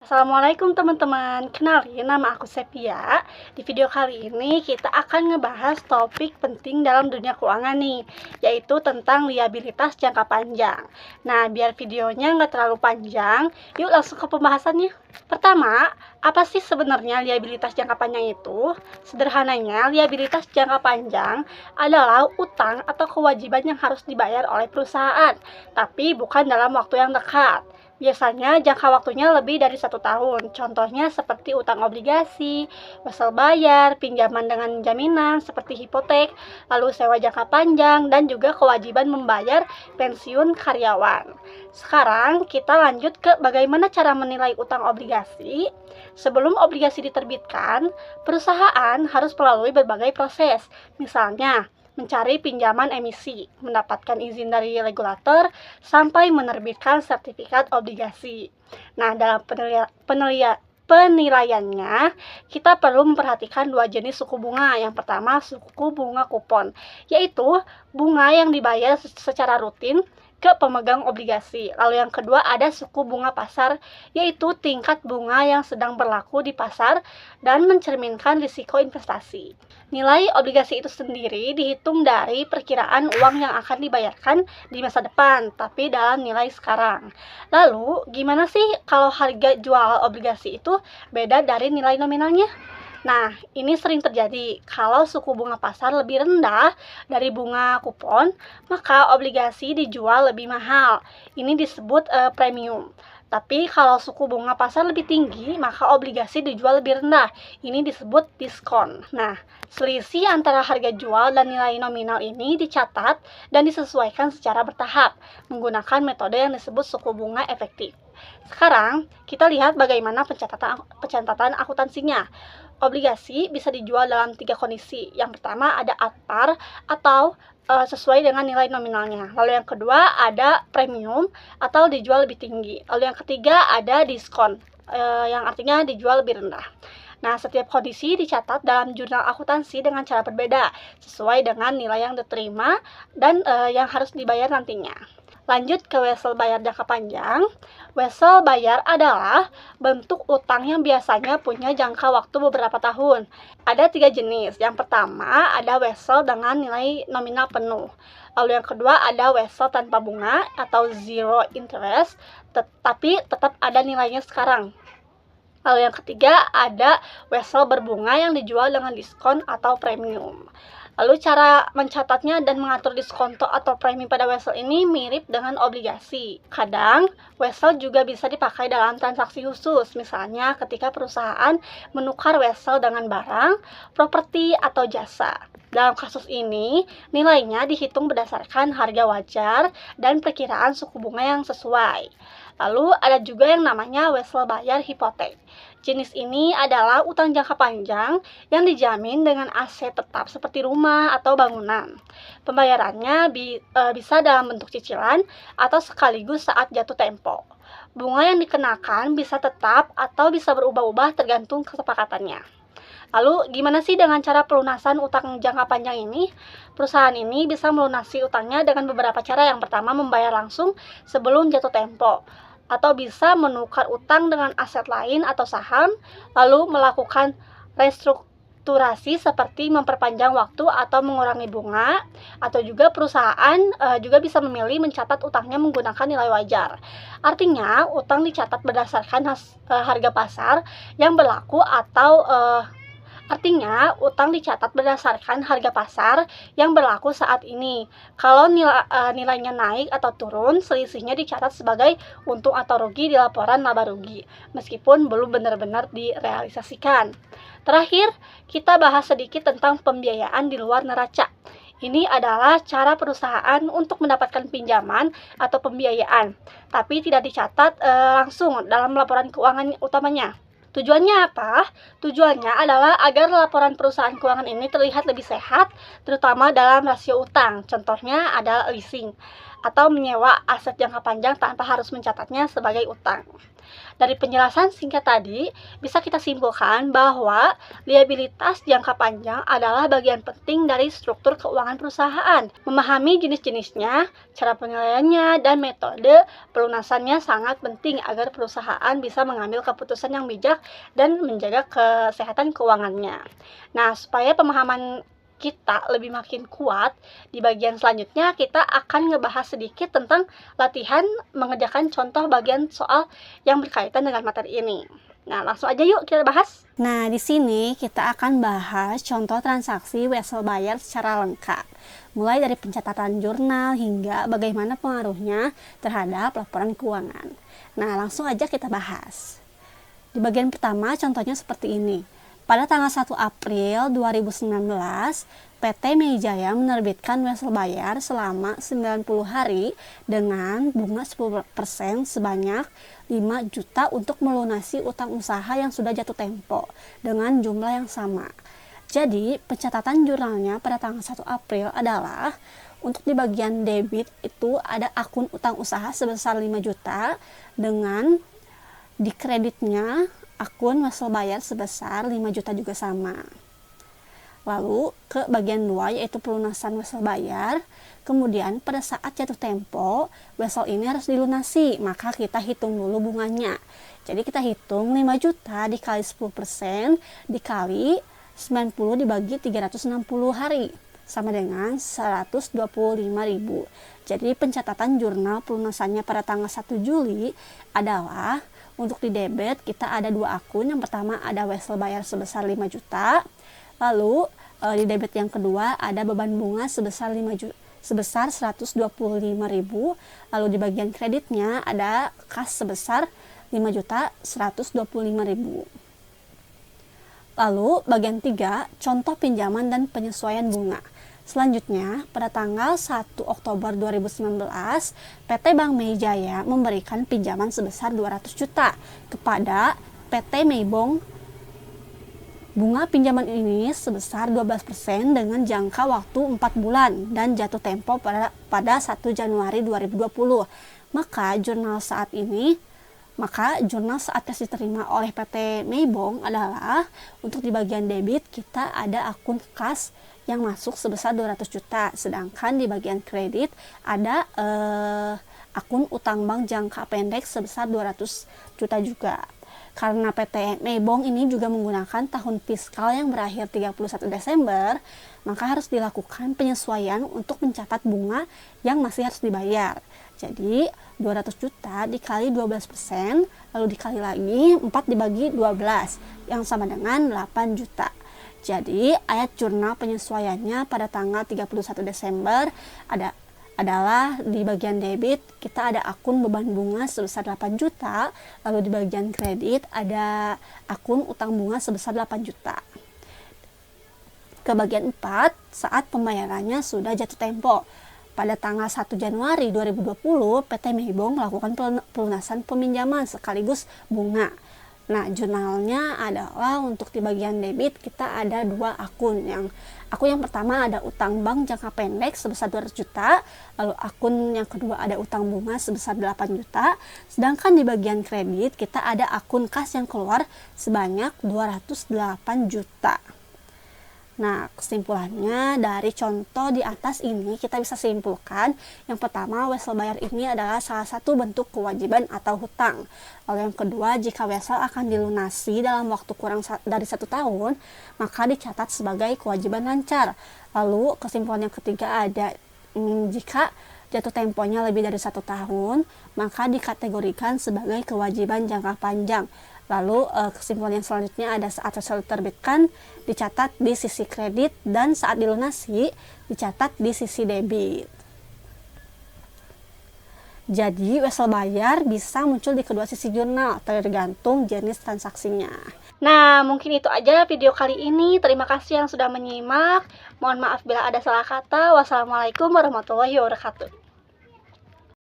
Assalamualaikum teman-teman, kenalin nama aku Sepia. Di video kali ini kita akan ngebahas topik penting dalam dunia keuangan nih, yaitu tentang liabilitas jangka panjang. Nah, biar videonya nggak terlalu panjang, yuk langsung ke pembahasannya. Pertama, apa sih sebenarnya liabilitas jangka panjang itu? Sederhananya, liabilitas jangka panjang adalah utang atau kewajiban yang harus dibayar oleh perusahaan, tapi bukan dalam waktu yang dekat. Biasanya jangka waktunya lebih dari 1 tahun. Contohnya seperti utang obligasi, wesel bayar, pinjaman dengan jaminan seperti hipotek, lalu sewa jangka panjang, dan juga kewajiban membayar pensiun karyawan. Sekarang kita lanjut ke bagaimana cara menilai utang obligasi. Sebelum obligasi diterbitkan, perusahaan harus melalui berbagai proses. Misalnya, mencari pinjaman emisi, mendapatkan izin dari regulator, sampai menerbitkan sertifikat obligasi. Nah, dalam penilaiannya, kita perlu memperhatikan dua jenis suku bunga. Yang pertama, suku bunga kupon, yaitu bunga yang dibayar secara rutin ke pemegang obligasi. Lalu yang kedua ada suku bunga pasar, yaitu tingkat bunga yang sedang berlaku di pasar dan mencerminkan risiko investasi. Nilai obligasi itu sendiri dihitung dari perkiraan uang yang akan dibayarkan di masa depan, tapi dalam nilai sekarang. Lalu, gimana sih kalau harga jual obligasi itu beda dari nilai nominalnya? Nah, ini sering terjadi kalau suku bunga pasar lebih rendah dari bunga kupon, maka obligasi dijual lebih mahal. Ini disebut premium. Tapi kalau suku bunga pasar lebih tinggi, maka obligasi dijual lebih rendah. Ini disebut diskon. Nah, selisih antara harga jual dan nilai nominal ini dicatat dan disesuaikan secara bertahap menggunakan metode yang disebut suku bunga efektif. Sekarang, kita lihat bagaimana pencatatan akuntansinya. Obligasi bisa dijual dalam 3 kondisi. Yang pertama ada at par atau sesuai dengan nilai nominalnya. Lalu yang kedua ada premium atau dijual lebih tinggi. Lalu yang ketiga ada diskon, yang artinya dijual lebih rendah. Nah, setiap kondisi dicatat dalam jurnal akuntansi dengan cara berbeda, sesuai dengan nilai yang diterima dan yang harus dibayar nantinya. Lanjut ke wesel bayar jangka panjang. Wesel bayar adalah bentuk utang yang biasanya punya jangka waktu beberapa tahun. Ada 3 jenis. Yang pertama ada wesel dengan nilai nominal penuh. Lalu yang kedua ada wesel tanpa bunga atau zero interest, tetapi tetap ada nilainya sekarang. Lalu yang ketiga ada wesel berbunga yang dijual dengan diskon atau premium. Lalu cara mencatatnya dan mengatur diskonto atau premi pada wesel ini mirip dengan obligasi. Kadang, wesel juga bisa dipakai dalam transaksi khusus, misalnya ketika perusahaan menukar wesel dengan barang, properti, atau jasa. Dalam kasus ini, nilainya dihitung berdasarkan harga wajar dan perkiraan suku bunga yang sesuai. Lalu ada juga yang namanya wesel bayar hipotek. Jenis ini adalah utang jangka panjang yang dijamin dengan aset tetap seperti rumah atau bangunan. Pembayarannya bisa dalam bentuk cicilan atau sekaligus saat jatuh tempo. Bunga yang dikenakan bisa tetap atau bisa berubah-ubah tergantung kesepakatannya. Lalu, gimana sih dengan cara pelunasan utang jangka panjang ini? Perusahaan ini bisa melunasi utangnya dengan beberapa cara. Yang pertama, membayar langsung sebelum jatuh tempo, atau bisa menukar utang dengan aset lain atau saham, lalu melakukan restrukturasi seperti memperpanjang waktu atau mengurangi bunga, atau juga perusahaan juga bisa memilih mencatat utangnya menggunakan nilai wajar. Artinya, utang dicatat berdasarkan harga pasar yang berlaku atau saat ini. Kalau nilainya naik atau turun, selisihnya dicatat sebagai untung atau rugi di laporan laba rugi, meskipun belum benar-benar direalisasikan. Terakhir, kita bahas sedikit tentang pembiayaan di luar neraca. Ini adalah cara perusahaan untuk mendapatkan pinjaman atau pembiayaan, tapi tidak dicatat langsung dalam laporan keuangan utamanya. Tujuannya apa? Tujuannya adalah agar laporan perusahaan keuangan ini terlihat lebih sehat, terutama dalam rasio utang. Contohnya adalah leasing atau menyewa aset jangka panjang tanpa harus mencatatnya sebagai utang. Dari penjelasan singkat tadi, bisa kita simpulkan bahwa liabilitas jangka panjang adalah bagian penting dari struktur keuangan perusahaan. Memahami jenis-jenisnya, cara penilaiannya, dan metode pelunasannya sangat penting agar perusahaan bisa mengambil keputusan yang bijak dan menjaga kesehatan keuangannya. Nah, supaya pemahaman kita lebih makin kuat, di bagian selanjutnya kita akan ngebahas sedikit tentang latihan mengerjakan contoh bagian soal yang berkaitan dengan materi ini. Nah, langsung aja yuk kita bahas. Nah, di sini kita akan bahas contoh transaksi wesel bayar secara lengkap. Mulai dari pencatatan jurnal hingga bagaimana pengaruhnya terhadap laporan keuangan. Nah, langsung aja kita bahas. Di bagian pertama contohnya seperti ini. Pada tanggal 1 April 2019, PT Meijaya menerbitkan wesel bayar selama 90 hari dengan bunga 10% sebanyak 5 juta untuk melunasi utang usaha yang sudah jatuh tempo dengan jumlah yang sama. Jadi, pencatatan jurnalnya pada tanggal 1 April adalah untuk di bagian debit itu ada akun utang usaha sebesar 5 juta dengan di kreditnya akun wesel bayar sebesar 5 juta juga sama. Lalu ke bagian 2 yaitu pelunasan wesel bayar. Kemudian pada saat jatuh tempo, wesel ini harus dilunasi, maka kita hitung dulu bunganya. Jadi kita hitung 5 juta dikali 10% dikali 90 dibagi 360 hari sama dengan 125.000. Jadi pencatatan jurnal pelunasannya pada tanggal 1 Juli adalah untuk di debit kita ada 2 akun. Yang pertama ada wesel bayar sebesar 5 juta. Lalu di debit yang kedua ada beban bunga sebesar 125.000. Lalu di bagian kreditnya ada kas sebesar 5.125.000. Lalu bagian 3 contoh pinjaman dan penyesuaian bunga. Selanjutnya, pada tanggal 1 Oktober 2019, PT Bank Meijaya memberikan pinjaman sebesar 200 juta kepada PT Meibong. Bunga pinjaman ini sebesar 12% dengan jangka waktu 4 bulan dan jatuh tempo pada 1 Januari 2020. Maka jurnal saat kas diterima oleh PT Meibong adalah untuk di bagian debit kita ada akun kas yang masuk sebesar 200 juta, sedangkan di bagian kredit ada akun utang bank jangka pendek sebesar 200 juta juga. Karena PT Meibong ini juga menggunakan tahun fiskal yang berakhir 31 Desember, maka harus dilakukan penyesuaian untuk mencatat bunga yang masih harus dibayar. Jadi 200 juta dikali 12%, lalu dikali lagi 4 dibagi 12, yang sama dengan 8 juta. Jadi ayat jurnal penyesuaiannya pada tanggal 31 Desember adalah di bagian debit kita ada akun beban bunga sebesar 8 juta, lalu di bagian kredit ada akun utang bunga sebesar 8 juta. Ke bagian 4, saat pembayarannya sudah jatuh tempo. Pada tanggal 1 Januari 2020, PT Meibong melakukan pelunasan peminjaman sekaligus bunga. Nah, jurnalnya adalah untuk di bagian debit kita ada 2 akun. Akun yang pertama ada utang bank jangka pendek sebesar 200 juta, lalu akun yang kedua ada utang bunga sebesar 8 juta. Sedangkan di bagian kredit kita ada akun kas yang keluar sebanyak 208 juta. Nah, kesimpulannya dari contoh di atas ini kita bisa simpulkan yang pertama, wesel bayar ini adalah salah satu bentuk kewajiban atau hutang. Lalu yang kedua, jika wesel akan dilunasi dalam waktu kurang dari 1 tahun, maka dicatat sebagai kewajiban lancar. Lalu kesimpulan yang ketiga ada jika jatuh temponya lebih dari 1 tahun, maka dikategorikan sebagai kewajiban jangka panjang. Lalu kesimpulan yang selanjutnya ada saat wesel diterbitkan dicatat di sisi kredit dan saat dilunasi dicatat di sisi debit. Jadi wesel bayar bisa muncul di kedua sisi jurnal tergantung jenis transaksinya. Nah, mungkin itu aja video kali ini. Terima kasih yang sudah menyimak. Mohon maaf bila ada salah kata. Wassalamualaikum warahmatullahi wabarakatuh.